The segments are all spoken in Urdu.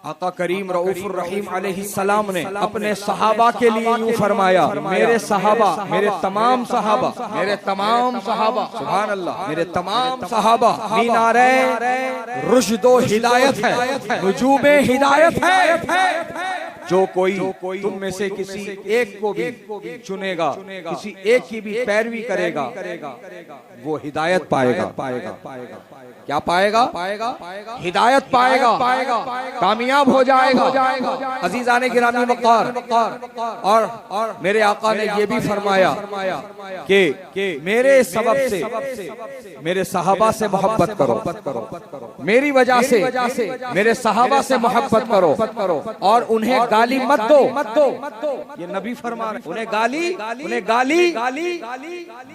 آقا کریم رؤوف الرحیم علیہ السلام نے اپنے صحابہ کے لیے یوں فرمایا، میرے صحابہ، میرے تمام صحابہ، میرے تمام صحابہ، سبحان اللہ، میرے تمام صحابہ مینارے رشد و ہدایت ہے، نجوم ہدایت ہے۔ جو کوئی تم میں سے کسی ایک کو بھی چنے گا، کسی ایک کی بھی پیروی کرے گا، وہ ہدایت پائے گا۔ کیا پائے گا؟ ہدایت پائے گا، کامیاب ہو جائے گا۔ عزیزان گرامی وقار، اور میرے آقا نے یہ بھی فرمایا کہ میرے سبب سے میرے صحابہ سے محبت کرو، میری وجہ سے میرے صحابہ سے محبت کرو، اور انہیں گالی مت دو۔ یہ نبی فرما رہے، انہیں گالی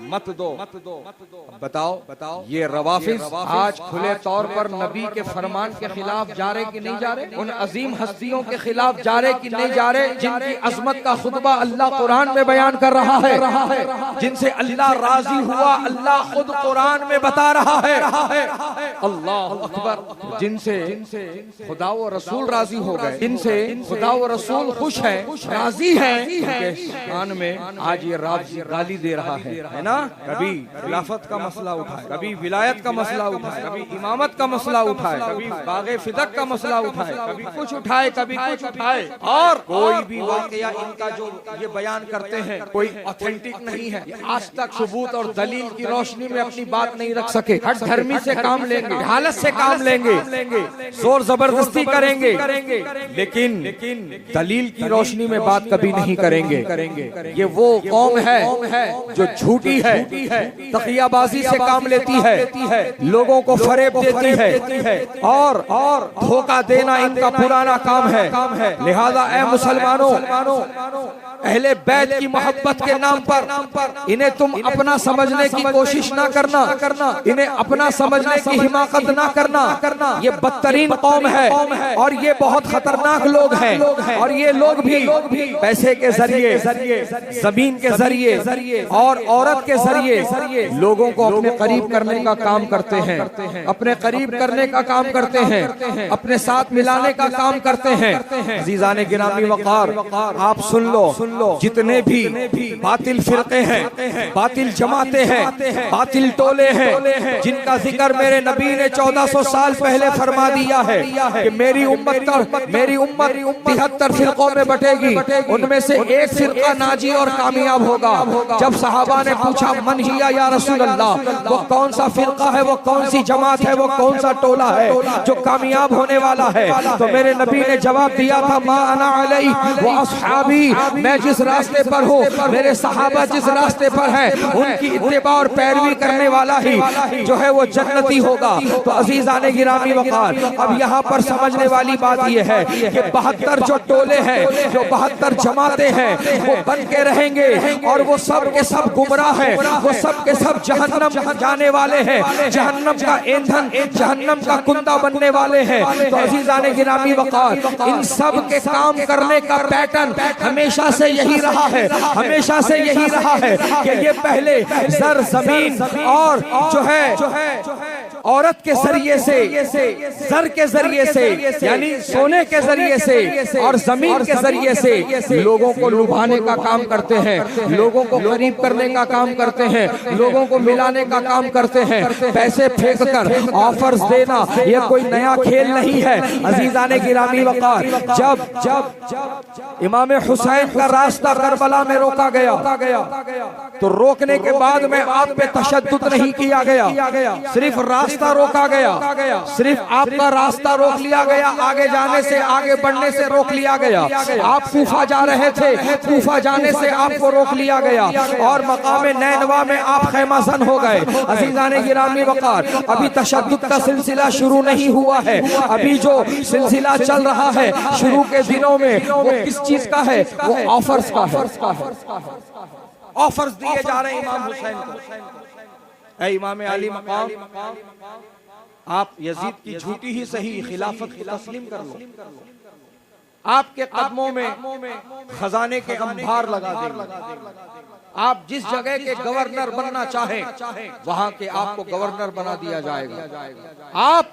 مت دو۔ بتاؤ یہ روافض آج کھلے طور پر نبی کے فرمان کے خلاف جا رہے کہ نہیں جا رہے؟ ان عظیم ہستیوں کے خلاف جا رہے کہ نہیں جا رہے جن کی عظمت کا خطبہ اللہ قرآن میں بیان کر رہا ہے، جن سے اللہ راضی ہوا اللہ خود قرآن میں بتا رہا ہے، اللہ اکبر، جن سے خدا و رسول راضی ہو گئے، جن سے خدا و رسول خوش ہیں، راضی ہیں، ان کے شان میں آج یہ گالی دے رہا ہے نا۔ کبھی خلافت کا مسئلہ اٹھائے، کبھی ولایت کا مسئلہ اٹھائے، کبھی امامت کا مسئلہ اٹھائے، کبھی باغ فدق کا مسئلہ اٹھائے، کبھی کچھ اٹھائے، کبھی کچھ اٹھائے، اور کوئی بھی واقعہ ان کا جو یہ بیان کرتے ہیں کوئی اوتھینٹک نہیں ہے، آج تک ثبوت اور دلیل کی روشنی میں اپنی بات نہیں رکھ سکے۔ ہٹ دھرمی سے کام لیں گے، حالت سے کام لیں گے، زور زبردستی کریں گے، لیکن دلیل کی روشنی میں بات کبھی نہیں کریں گے۔ یہ وہ قوم ہے جو جھوٹی ہے، تقیہ بازی سے کام لیتی ہے، لوگوں کو فریب دیتی ہے، اور دھوکہ دینا ان کا پرانا کام ہے۔ لہذا اے مسلمانوں، اہل بیت کی محبت کے نام پر انہیں تم اپنا سمجھنے کی کوشش نہ کرنا، انہیں اپنا سمجھنے کی حماقت نہ کرنا۔ یہ بدترین قوم ہے اور یہ بہت خطرناک لوگ ہیں، اور یہ لوگ بھی پیسے کے ذریعے، زمین کے ذریعے اور عورت کے ذریعے لوگوں کو اپنے قریب کرنے کا کام کرتے ہیں، اپنے قریب کرنے کا کام کرتے ہیں، اپنے ساتھ ملانے کا کام کرتے ہیں۔ عزیزان گرامی وقار، آپ سن لو، جتنے بھی باطل فرقے ہیں، باطل جماعتیں ہیں، باطل ٹولے ہیں، جن کا ذکر میرے نبی نے 1400 سال پہلے فرما دیا ہے کہ میری امت 73 فرقوں میں بٹے گی، ان میں سے ایک فرقہ ناجی اور کامیاب ہوگا۔ جب صحابہ نے پوچھا من ہیا یا رسول اللہ، وہ کون سا فرقہ ہے، وہ کون سی جماعت ہے، وہ کون سا ٹولہ ہے جو کامیاب ہونے والا ہے، تو میرے نبی نے جواب دیا تھا ما انا علیہ و اصحابی، میں جس راستے پر ہوں، میرے صحابہ جس راستے پر ہیں، ان کی اتباع اور پیروی کرنے والا ہی جو ہے وہ جنتی ہوگا۔ تو عزیزان گرامی وقار، اب یہاں پر سمجھنے والی بات یہ ہے کہ 72 جو ٹولے ہیں، جو 72 جماعتیں ہیں، وہ بن کے رہیں گے، اور وہ سب کے سب گمراہ ہیں، وہ سب کے سب جہنم جانے والے ہیں، جہنم کا ایندھن، جہنم کا کندہ بننے والے ہیں۔ تو عزیزان گرامی وقار، ان سب کے کام کرنے کا پیٹرن ہمیشہ سے یہی رہا ہے، ہمیشہ سے یہی رہا ہے کہ یہ پہلے زر، زمین اور جو ہے عورت کے ذریعے سے، زر کے ذریعے سے یعنی سونے کے ذریعے سے اور زمین کے ذریعے سے لوگوں کو لبھانے کا کام کرتے ہیں، لوگوں کو قریب کرنے کا کام کرتے ہیں، لوگوں کو ملانے کا کام کرتے ہیں۔ پیسے پھینک کر آفرز دینا یہ کوئی نیا کھیل نہیں ہے۔ عزیزان گرامی وقار، جب امام حسین کا راستہ کربلا میں روکا گیا تو روکنے کے بعد میں آپ پہ تشدد نہیں کیا گیا، صرف راستہ روکا گیا، صرف آپ کا راستہ روک لیا گیا، آگے جانے سے، آگے بڑھنے سے روک لیا گیا۔ آپ کوفہ جا رہے تھے، کوفہ جانے سے آپ کو روک لیا گیا، اور مقام نینوا میں آپ خیمہ زن ہو گئے۔ عزیزان گرامی وقار، ابھی تشدد کا سلسلہ شروع نہیں ہوا ہے، ابھی جو سلسلہ چل رہا ہے شروع کے دنوں میں وہ کس چیز کا ہے؟ وہ آفرز کا ہے، آفرز دیے جا رہے ہیں امام حسین کو۔ اے امام علی مقام، آپ یزید کی جھوٹی ہی صحیح خلافت کو تسلیم کر لو، آپ کے قدموں میں خزانے کے انبار لگا دیں گے۔ آپ جس جگہ کے گورنر بننا چاہیں وہاں کے آپ کو گورنر بنا دیا جائے گا۔ آپ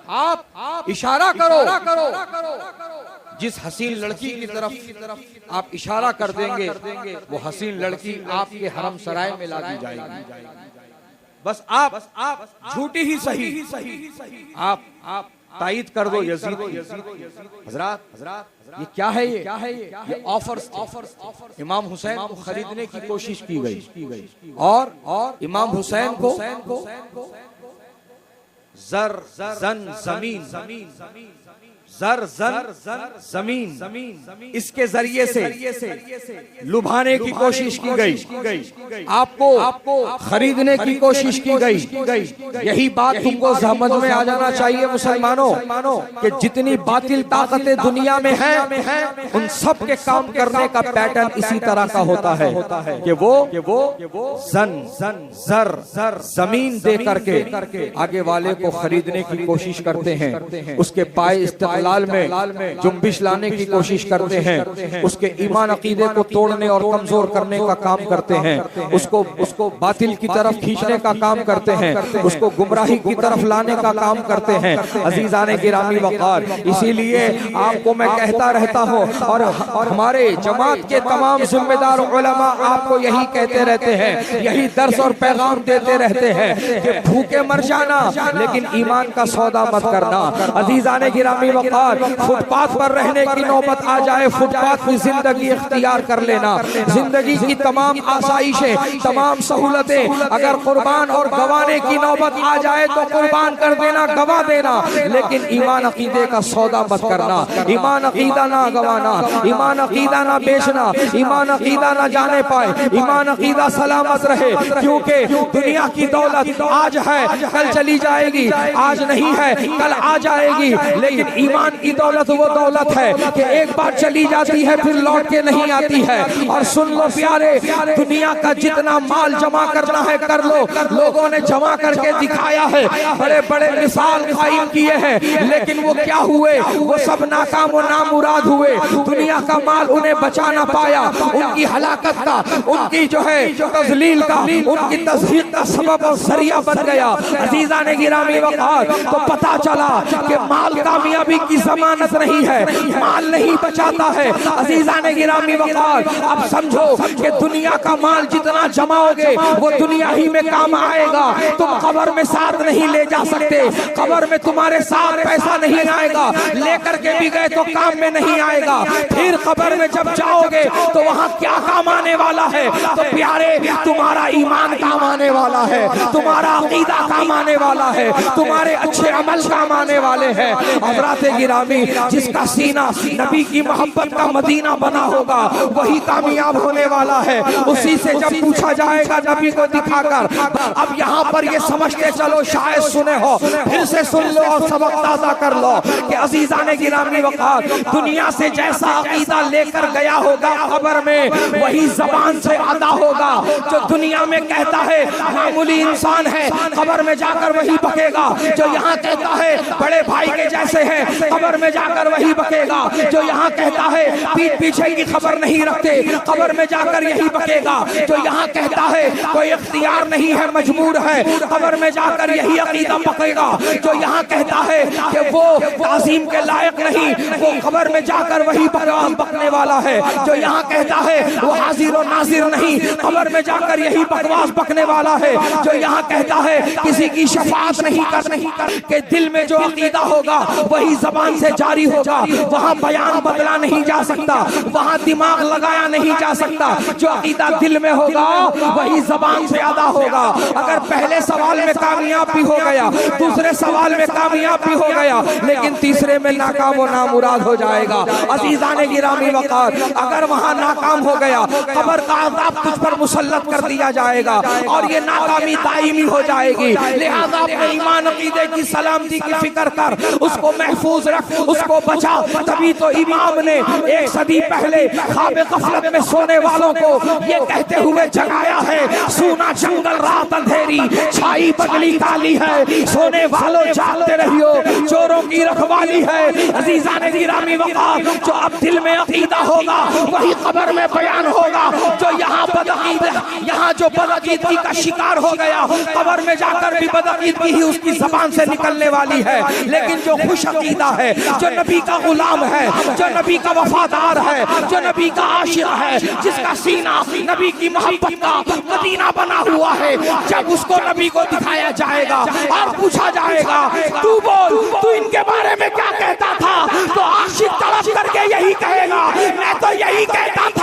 اشارہ کرو، جس حسین لڑکی کی طرف آپ اشارہ کر دیں گے وہ حسین لڑکی آپ کے حرم سرائے میں لا دی جائے گی۔ بس آپ جھوٹی ہی صحیح آپ تائید کر دو یزید کی۔ حضرات یہ کیا ہے؟ یہ آفرز امام حسین کو خریدنے کی کوشش کی گئی اور امام حسین کو زر زن زمین اس کے ذریعے سے لبھانے کی کوشش کی گئی، آپ کو خریدنے کی کوشش کی گئی۔ یہی بات تم کو سمجھ میں آ جانا چاہیے مسلمانوں کہ جتنی باطل طاقتیں دنیا میں ہیں ان سب کے کام کرنے کا پیٹرن اسی طرح کا ہوتا ہے کہ وہ زر زمین دے کر کے آگے والے کو خریدنے کی کوشش کرتے ہیں، اس کے پائے استقلال میں جنبش لانے کی کوشش کرتے ہیں، اس کے ایمان عقیدے کو توڑنے اور کمزور کرنے کا کام کرتے ہیں، اس کو باطل کی طرف کھینچنے کا کام کرتے ہیں، اس کو گمراہی کی طرف لانے کا کام کرتے ہیں۔ عزیزان گرامی وقار، اسی لیے آپ کو میں کہتا رہتا ہوں اور ہمارے جماعت کے تمام ذمہ دار علماء آپ کو یہی کہتے رہتے ہیں، یہی درس اور پیغام دیتے رہتے ہیں کہ بھوکے مر جانا لیکن ایمان کا سودا مت کرنا۔ عزیزان گرامی وقار، فٹ پاتھ پر رہنے کی نوبت آ جائے فٹ پاتھ کی زندگی اختیار کر لینا۔ زندگی کی تمام آسائشیں، تمام سہولتیں اگر قربان اور گوانے کی نوبت آ جائے تو قربان کر دینا، گوا دینا، لیکن ایمان عقیدے کا سودا مت کرنا۔ ایمان عقیدہ نہ گوانا، ایمان عقیدہ نہ بیچنا، ایمان عقیدہ نہ جانے پائے، ایمان عقیدہ سلامت رہے، کیونکہ دنیا کی دولت آج ہے کل چلی جائے گی، آج نہیں ہے کل آ جائے گی، لیکن ایمان کی دولت وہ دولت ہے کہ ایک بار چلی جاتی ہے پھر لوٹ کے نہیں آتی ہے۔ اور سن لو پیارے، دنیا کا جتنا مال جمع کرنا ہے کر لو، لوگوں نے جمع کر کے دکھایا ہے، بڑے بڑے مثال قائم کیے ہیں، لیکن وہ کیا ہوئے؟ وہ سب ناکام و نامراد ہوئے۔ دنیا کا مال انہیں بچا نہ پایا، ان کی ہلاکت کا، ان کی جو ہے تذلیل کا، ان کی تضحیق کا سبب اور ذریعہ بن گیا۔ عزیزان گرامی وقار، تو پتا چلا کہ مال کامیابی کی ضمانت نہیں ہے، مال نہیں بچاتا ہے۔ عزیزان گرامی وقار، اب سمجھو کہ دنیا کا مال جتنا جماؤ گے وہ دنیا ہی میں کام آئے گا، تم قبر میں ساتھ نہیں لے جا سکتے، قبر میں تمہارے ساتھ پیسہ نہیں آئے گا، لے کر کے بھی گئے تو کام میں نہیں آئے گا۔ پھر قبر میں جب جاؤ گے تو وہاں کیا کام آنے والا ہے؟ تو پیارے، تمہارا ایمان کام آنے والا ہے، تمہارا عقیدہ کام آنے والا ہے، تمہارے اچھے عمل کام آنے والے ہیں۔ حضرات گرامی، جس کا سینہ نبی کی محبت کا مدینہ بنا ہوگا وہی کامیاب ہونے والا ہے۔ اسی سے جب پوچھا جائے گا نبی کو دکھا کر، اب یہاں پر یہ سمجھتے چلو شاید سنے ہو، پھر سے سن لو اور سبق تازہ کر لو کہ عزیزان گرامی وقار، دنیا سے جیسا عقیدہ لے کر گیا ہوگا قبر میں وہی زبان سے ادا ہوگا۔ جو دنیا میں کہتا ہے معمولی انسان ہے، قبر میں جا کر وہی بکے گا۔ جو یہاں کہتا ہے بڑے بھائی کے جیسے ہیں، قبر میں جا کر وہی بکے گا۔ جو یہاں کہتا ہے پیٹ پیچھے کی خبر نہیں رکھتے، قبر میں جا کر یہی بکے گا۔ جو یہاں کہتا ہے کوئی اختیار نہیں ہے مجبور ہے، قبر میں جا کر یہی عقیدہ پکڑے گا۔ جو یہاں کہتا ہے کہ وہ تعظیم کے لائق نہیں، وہ قبر میں جا کر وہی بکواس بکنے والا ہے۔ جو یہاں کہتا ہے وہ حاضر و ناظر نہیں، قبر میں جا کر یہی بکواس بکنے والا ہے۔ جو یہاں کہتا ہے کسی کی شفاعت نہیں کر کہ دل میں جو عقیدہ ہوگا وہی زبان سے جاری ہوگا، وہاں بیان بدلا نہیں جا سکتا، وہاں دماغ لگایا نہیں جا سکتا۔ جو عقیدہ دل میں ہوگا وہی زبان سے ادا ہوگا۔ اگر پہلے سوال میں کامیاب بھی ہو گیا، دوسرے سوال میں کامیاب بھی ہو گیا، لیکن تیسرے میں ناکام و نامراد ہو جائے گا۔ عزیزان گرامی وقار، اگر وہاں ناکام ہو گیا قبر کا عذاب تجھ پر مسلط کر دیا جائے گا اور یہ ناکامی دائمی ہو جائے گی۔ لہذا اپنے ایمان عقیدے کی سلامتی کی فکر کر، اس کو محفوظ رکھ، اس کو بچا۔ تبھی تو امام نے 1 صدی پہلے خواب غفلت میں سونے والوں کو یہ کہتے ہوئے جگایا ہے، سونا جنگل رات اندھیری، چھائی بدلی کالی ہے، سونے والوں جاگتے رہیو، چوروں کی رکھوالی ہے۔ عزیزان گرامی وقار، جو اب دل میں عقیدہ ہوگا وہی قبر میں بیان ہوگا۔ جو یہاں یہاں جو بدعقیدگی کا شکار ہو گیا، قبر میں جا کر بھی بدعقیدگی ہی اس کی زبان سے نکلنے والی ہے۔ لیکن جو خوش عقیدہ ہے، جو نبی کا غلام ہے، جو نبی کا وفادار ہے، جو نبی کا عاشق ہے، جس کا سینہ نبی کی محبت کا مدینہ بنا ہوا ہے، جب اس کو نبی کو دکھایا جائے گا اور پوچھا جائے گا تو بول تو ان کے بارے میں کیا کہتا تھا، تو عاشق تڑپ کر کے یہی کہے گا میں تو یہی کہتا تھا